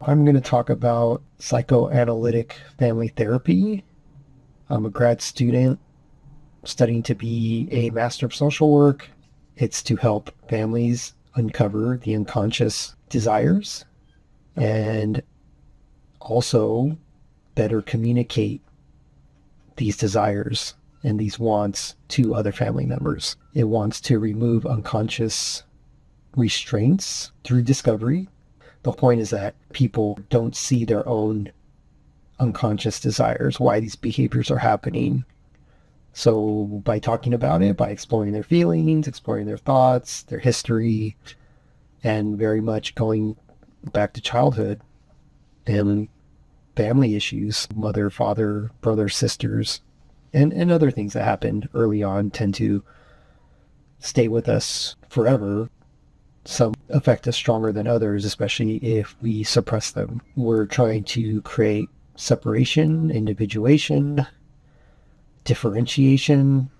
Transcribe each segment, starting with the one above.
I'm going to talk about psychoanalytic family therapy. I'm a grad student studying to be a master of social work. It's to help families uncover the unconscious desires and also better communicate these desires and these wants to other family members. It wants to remove unconscious restraints through discovery. The point is that people don't see their own unconscious desires, why these behaviors are happening. So by talking about it, by exploring their feelings, exploring their thoughts, their history, and very much going back to childhood and family issues, mother, father, brothers, sisters, and other things that happened early on tend to stay with us forever. Some affect us stronger than others, especially if we suppress them. We're trying to create separation, individuation, differentiation,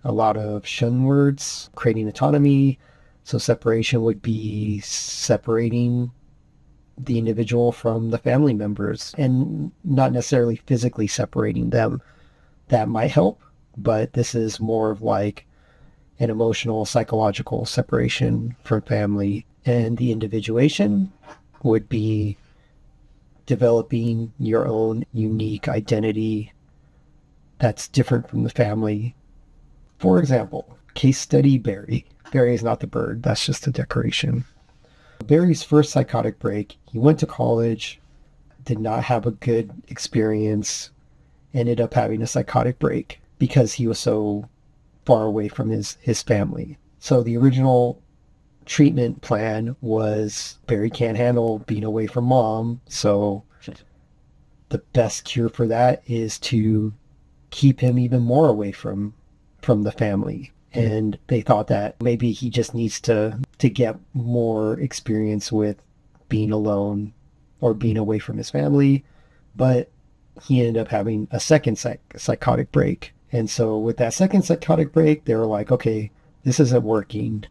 a lot of shun words, creating autonomy. So separation would be separating the individual from the family members and not necessarily physically separating them. That might help, but this is more of like an emotional, psychological separation from family. And the individuation would be developing your own unique identity that's different from the family. For example, case study Barry. Barry is not the bird, that's just a decoration. Barry's first psychotic break, he went to college, did not have a good experience, ended up having a psychotic break because he was so far away from his family. So the original treatment plan was Barry can't handle being away from mom, so the best cure for that is to keep him even more away from the family. And they thought that maybe he just needs to get more experience with being alone or being away from his family. But he ended up having a second psychotic break. And so with that second psychotic break, they were like, okay, this isn't working.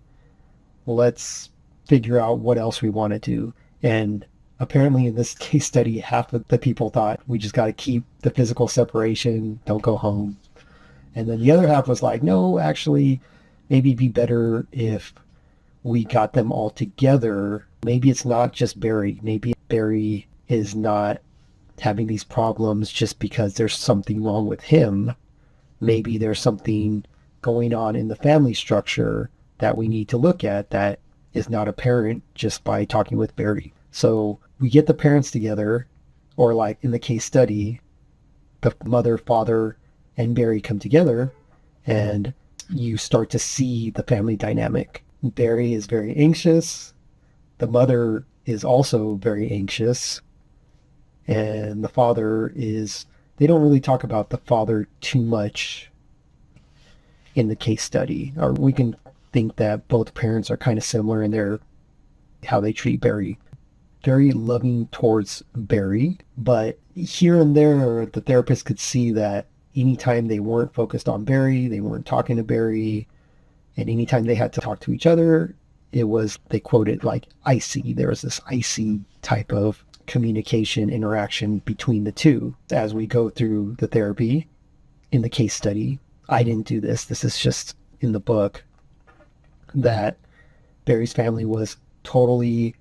Let's figure out what else we want to do. And apparently in this case study, half of the people thought we just got to keep the physical separation, don't go home. And then the other half was like, no, actually, maybe it'd be better if we got them all together. Maybe it's not just Barry. Maybe Barry is not having these problems just because there's something wrong with him. Maybe there's something going on in the family structure that we need to look at that is not apparent just by talking with Barry. So we get the parents together, or like in the case study, the mother, father, and Barry come together, and you start to see the family dynamic. Barry is very anxious. The mother is also very anxious. And the father is, they don't really talk about the father too much in the case study. Or we can think that both parents are kind of similar in their, how they treat Barry. Very loving towards Barry, but here and there, the therapist could see that anytime they weren't focused on Barry, they weren't talking to Barry, and anytime they had to talk to each other, it was, they quoted like icy. There was this icy type of communication interaction between the two. As we go through the therapy in the case study, I didn't do this. This is just in the book, that Barry's family was totally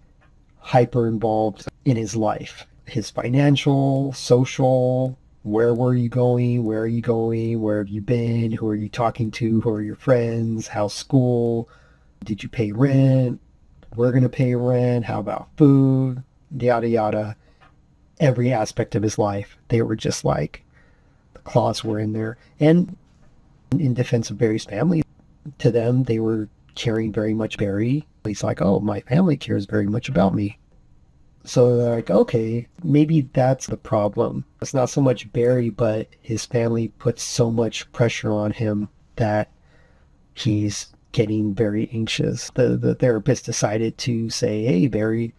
hyper involved in his life. His financial, social, where were you going? Where are you going? Where have you been? Who are you talking to? Who are your friends? How's school? Did you pay rent? We're going to pay rent. How about food? Yada, yada. Every aspect of his life, they were just like, the claws were in there. And in defense of Barry's family, to them, they were caring very much Barry. He's like, oh, my family cares very much about me. So they're like, okay, maybe that's the problem. It's not so much Barry, but his family puts so much pressure on him that he's getting very anxious. The therapist decided to say, hey, Barry,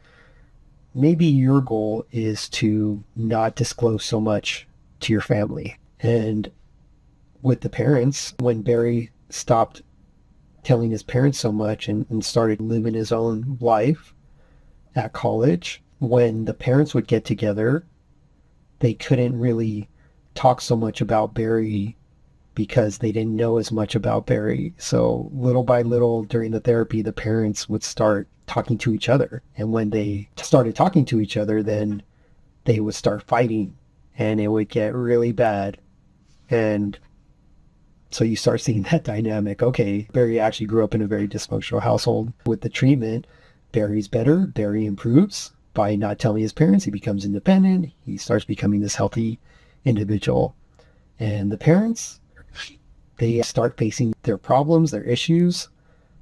maybe your goal is to not disclose so much to your family. And with the parents, when Barry stopped telling his parents so much and started living his own life at college, when the parents would get together, they couldn't really talk so much about Barry because they didn't know as much about Barry. So little by little during the therapy, the parents would start talking to each other. And when they started talking to each other, then they would start fighting and it would get really bad. And so you start seeing that dynamic. Okay, Barry actually grew up in a very dysfunctional household. With the treatment, Barry's better. Barry improves by not telling his parents. He becomes independent. He starts becoming this healthy individual. And the parents, they start facing their problems, their issues.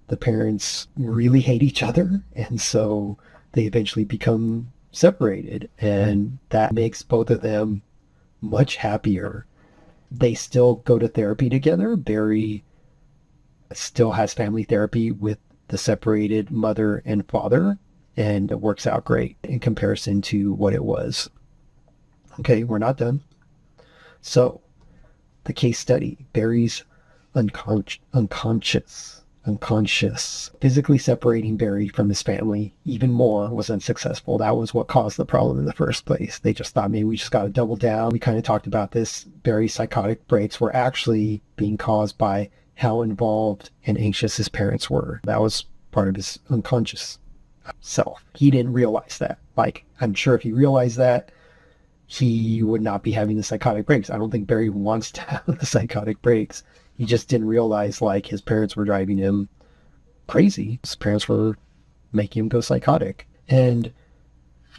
The parents really hate each other. And so they eventually become separated. And that makes both of them much happier. They still go to therapy together. Barry still has family therapy with the separated mother and father, and it works out great in comparison to what it was. Okay, we're not done. So, the case study, Barry's unconscious. Physically separating Barry from his family even more was unsuccessful. That was what caused the problem in the first place. They just thought maybe we just got to double down. We kind of talked about this. Barry's psychotic breaks were actually being caused by how involved and anxious his parents were. That was part of his unconscious self. He didn't realize that. Like, I'm sure if he realized that, he would not be having the psychotic breaks. I don't think Barry wants to have the psychotic breaks. He just didn't realize, like, his parents were driving him crazy. His parents were making him go psychotic. And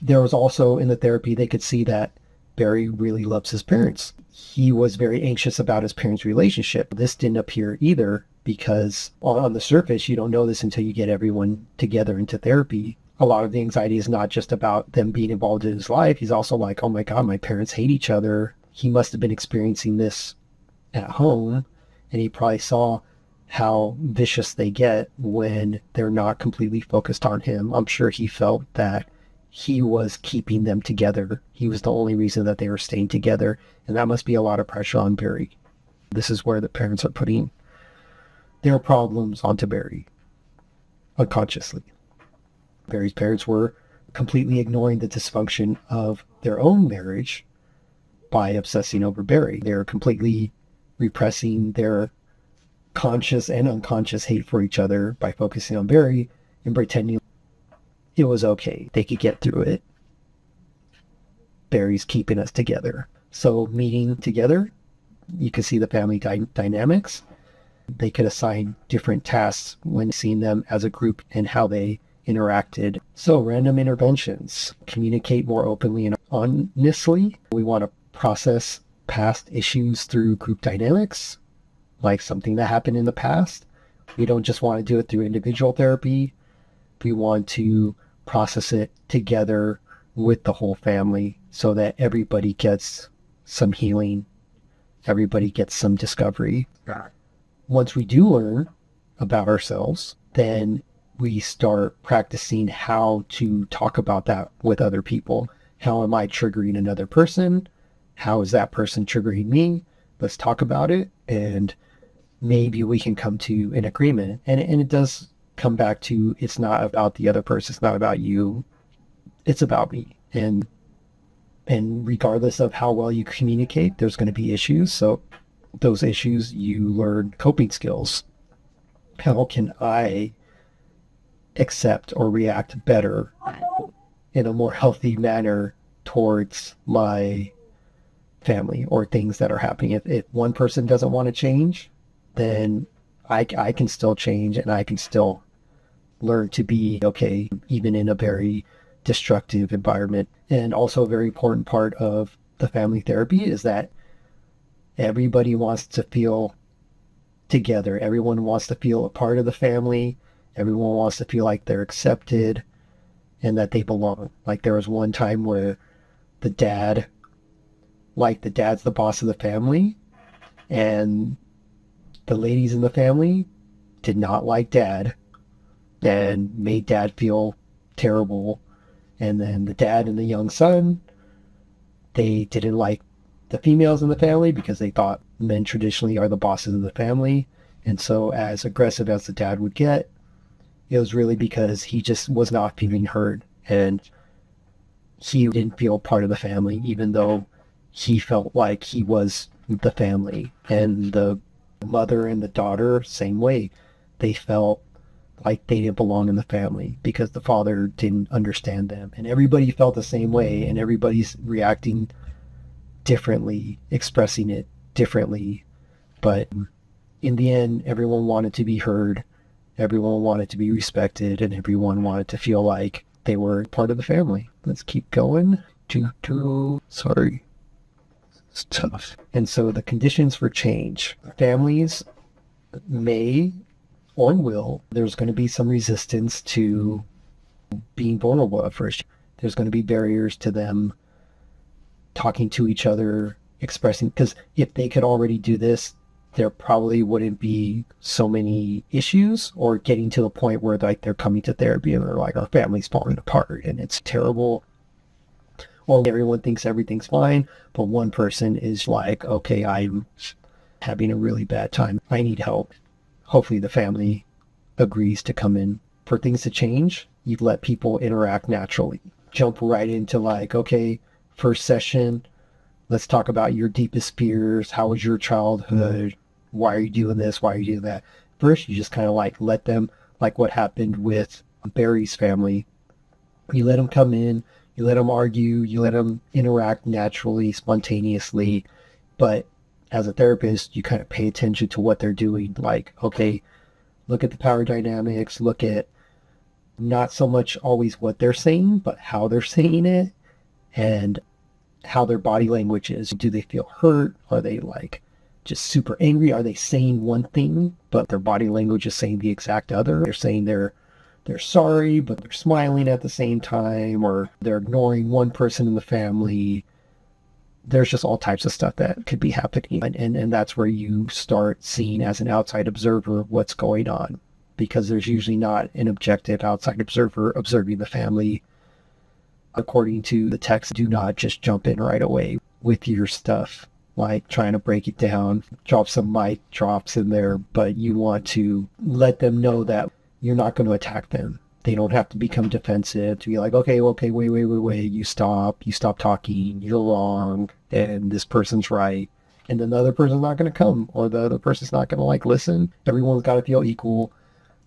there was also in the therapy, they could see that Barry really loves his parents. He was very anxious about his parents' relationship. This didn't appear either because on the surface, you don't know this until you get everyone together into therapy. A lot of the anxiety is not just about them being involved in his life. He's also like, oh my God, my parents hate each other. He must have been experiencing this at home. And he probably saw how vicious they get when they're not completely focused on him. I'm sure he felt that he was keeping them together. He was the only reason that they were staying together. And that must be a lot of pressure on Barry. This is where the parents are putting their problems onto Barry unconsciously. Barry's parents were completely ignoring the dysfunction of their own marriage by obsessing over Barry. They were completely repressing their conscious and unconscious hate for each other by focusing on Barry and pretending it was okay. They could get through it. Barry's keeping us together. So meeting together, you could see the family dynamics. They could assign different tasks when seeing them as a group and how they interacted. So random interventions, communicate more openly and honestly. We want to process past issues through group dynamics, like something that happened in the past. We don't just want to do it through individual therapy. We want to process it together with the whole family so that everybody gets some healing, everybody gets some discovery. Once we do learn about ourselves, then we start practicing how to talk about that with other people. How am I triggering another person? How is that person triggering me? Let's talk about it, and maybe we can come to an agreement. And it does come back to, it's not about the other person, it's not about you, it's about me. And regardless of how well you communicate, there's going to be issues. So those issues, you learn coping skills. How can I accept or react better in a more healthy manner towards my family or things that are happening? If one person doesn't want to change, then I can still change and I can still learn to be okay, even in a very destructive environment. And also a very important part of the family therapy is that everybody wants to feel together. Everyone wants to feel a part of the family. Everyone wants to feel like they're accepted and that they belong. Like there was one time where the dad's the boss of the family, and the ladies in the family did not like dad and made dad feel terrible. And then the dad and the young son, they didn't like the females in the family because they thought men traditionally are the bosses of the family. And so as aggressive as the dad would get, it was really because he just was not feeling heard. And he didn't feel part of the family, even though he felt like he was the family. And the mother and the daughter, same way. They felt like they didn't belong in the family because the father didn't understand them. And everybody felt the same way, and everybody's reacting differently, expressing it differently. But in the end, everyone wanted to be heard, everyone wanted to be respected, and everyone wanted to feel like they were part of the family. Let's keep going. Sorry. It's tough. And so the conditions for change. Families may or will, there's going to be some resistance to being vulnerable at first. There's going to be barriers to them talking to each other, expressing, because if they could already do this, there probably wouldn't be so many issues, or getting to the point where like they're coming to therapy and they're like, our family's falling apart and it's terrible. Or everyone thinks everything's fine, but one person is like, okay, I'm having a really bad time. I need help. Hopefully the family agrees to come in. For things to change, you let people interact naturally. Jump right into like, okay, first session, let's talk about your deepest fears. How was your childhood? Why are you doing this? Why are you doing that? First, you just kind of like let them, like what happened with Barry's family. You let them come in, you let them argue, you let them interact naturally, spontaneously. But as a therapist, you kind of pay attention to what they're doing. Like, okay, look at the power dynamics, look at not so much always what they're saying, but how they're saying it and how their body language is. Do they feel hurt? Are they like just super angry? Are they saying one thing, but their body language is saying the exact other? They're saying they're sorry, but they're smiling at the same time, or they're ignoring one person in the family. There's just all types of stuff that could be happening. And that's where you start seeing as an outside observer what's going on, because there's usually not an objective outside observer observing the family. According to the text, do not just jump in right away with your stuff, like trying to break it down, drop some mic drops in there, but you want to let them know that you're not going to attack them. They don't have to become defensive to be like, okay, wait, you stop talking, you're wrong, and this person's right. And then the other person's not going to come, or the other person's not going to like listen. Everyone's got to feel equal.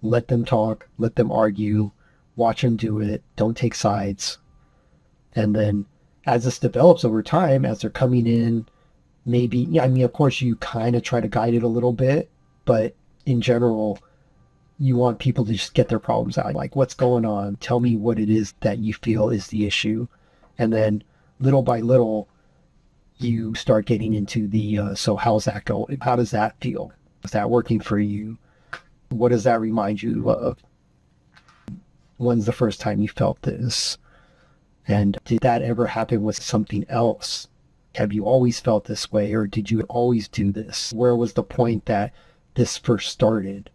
Let them talk, let them argue, watch them do it, don't take sides. And then as this develops over time, as they're coming in, maybe, yeah, I mean, of course, you kind of try to guide it a little bit, but in general, you want people to just get their problems out. Like, what's going on? Tell me what it is that you feel is the issue. And then little by little, you start getting into the, so how's that going? How does that feel? Is that working for you? What does that remind you of? When's the first time you felt this? And did that ever happen with something else? Have you always felt this way, or did you always do this? Where was the point that this first started?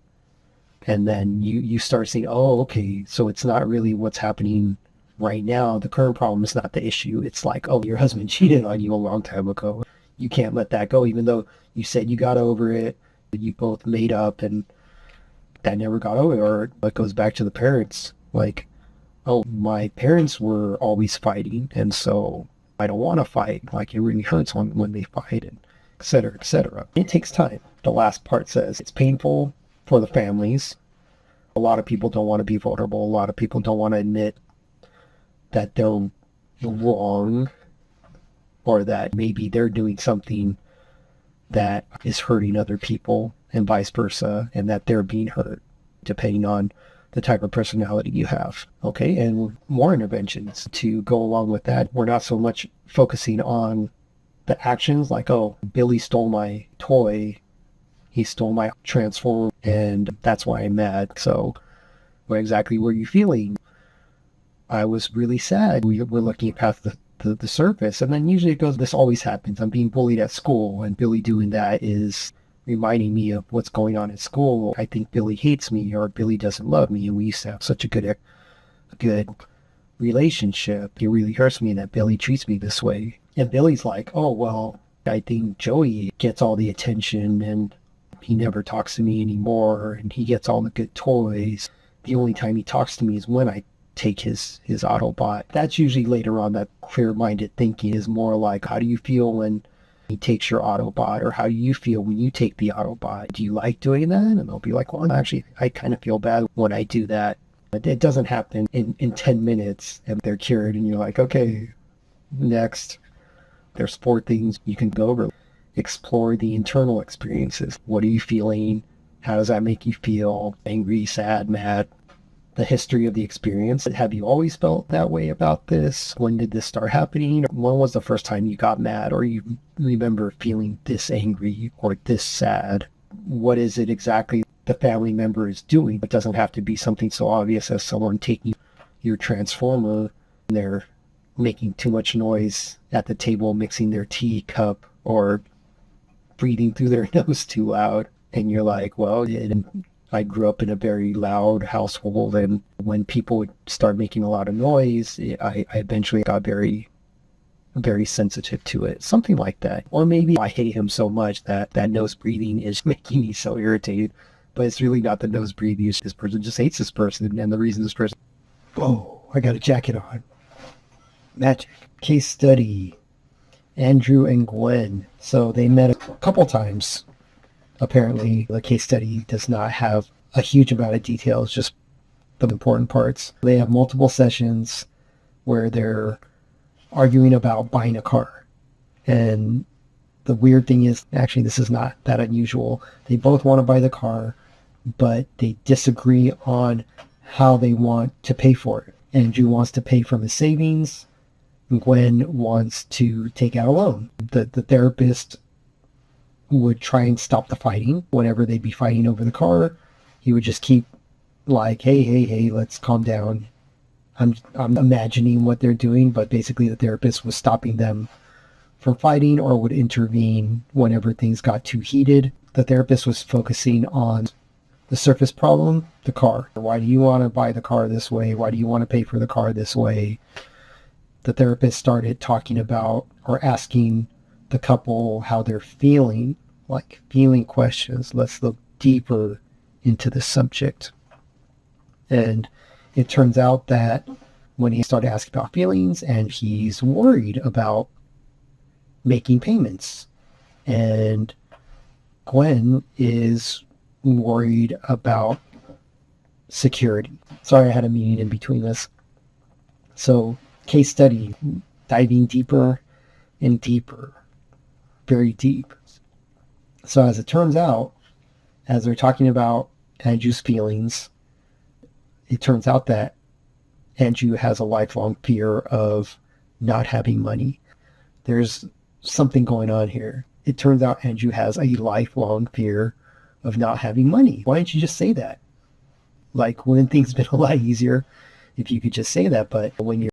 And then you start saying, oh, okay, so it's not really what's happening right now. The current problem is not the issue. It's like, oh, your husband cheated on you a long time ago. You can't let that go, even though you said you got over it. You both made up, and that never got over. Or it goes back to the parents. Like, oh, my parents were always fighting, and so I don't want to fight. Like, it really hurts when they fight, and et cetera, et cetera. It takes time. The last part says it's painful for the families. A lot of people don't want to be vulnerable. A lot of people don't want to admit that they're wrong, or that maybe they're doing something that is hurting other people, and vice versa, and that they're being hurt, depending on the type of personality you have. Okay, and more interventions to go along with that. We're not so much focusing on the actions, like, oh, Billy stole my toy, he stole my transform, and that's why I'm mad. So what exactly were you feeling? I was really sad. We're looking past the surface, and then usually it goes, this always happens. I'm being bullied at school, and Billy doing that is reminding me of what's going on at school. I think Billy hates me, or Billy doesn't love me, and we used to have such a good relationship. It really hurts me that Billy treats me this way. And Billy's like, oh, well, I think Joey gets all the attention, and he never talks to me anymore, and he gets all the good toys. The only time he talks to me is when I take his Autobot. That's usually later on. That clear-minded thinking is more like, how do you feel when he takes your Autobot, or how do you feel when you take the Autobot? Do you like doing that? And they'll be like, well, actually, I kind of feel bad when I do that. But it doesn't happen in 10 minutes and they're cured and you're like, okay, next. There's 4 things you can go over. Explore the internal experiences. What are you feeling? How does that make you feel? Angry, sad, mad? The history of the experience. Have you always felt that way about this? When did this start happening? When was the first time you got mad, or you remember feeling this angry or this sad? What is it exactly the family member is doing? It doesn't have to be something so obvious as someone taking your transformer and they're making too much noise at the table, mixing their teacup, or breathing through their nose too loud. And you're like, well, I grew up in a very loud household, and when people would start making a lot of noise, I eventually got very, very sensitive to it. Something like that. Or maybe I hate him so much that nose breathing is making me so irritated. But it's really not the nose breathing. It's this person just hates this person, and the reason this person... Oh, I got a jacket on. Magic. Case study. Andrew and Gwen. So they met a couple times. Apparently, the case study does not have a huge amount of details, just the important parts. They have multiple sessions where they're arguing about buying a car. And the weird thing is, actually, this is not that unusual. They both want to buy the car, but they disagree on how they want to pay for it. Andrew wants to pay from his savings. Gwen wants to take out a loan. The therapist would try and stop the fighting. Whenever they'd be fighting over the car, he would just keep like, hey, let's calm down. I'm imagining what they're doing, but basically the therapist was stopping them from fighting, or would intervene whenever things got too heated. The therapist was focusing on the surface problem, the car. Why do you want to buy the car this way? Why do you want to pay for the car this way? The therapist started talking about, or asking the couple how they're feeling, like feeling questions. Let's look deeper into the subject. And it turns out that when he started asking about feelings, and he's worried about making payments, and Gwen is worried about security. Sorry, I had a meeting in between this. So, case study, diving deeper and deeper, very deep. So as it turns out, as they're talking about Andrew's feelings, it turns out that Andrew has a lifelong fear of not having money. There's something going on here. It turns out Andrew has a lifelong fear of not having money. Why didn't you just say that? Like, wouldn't things been a lot easier if you could just say that? But when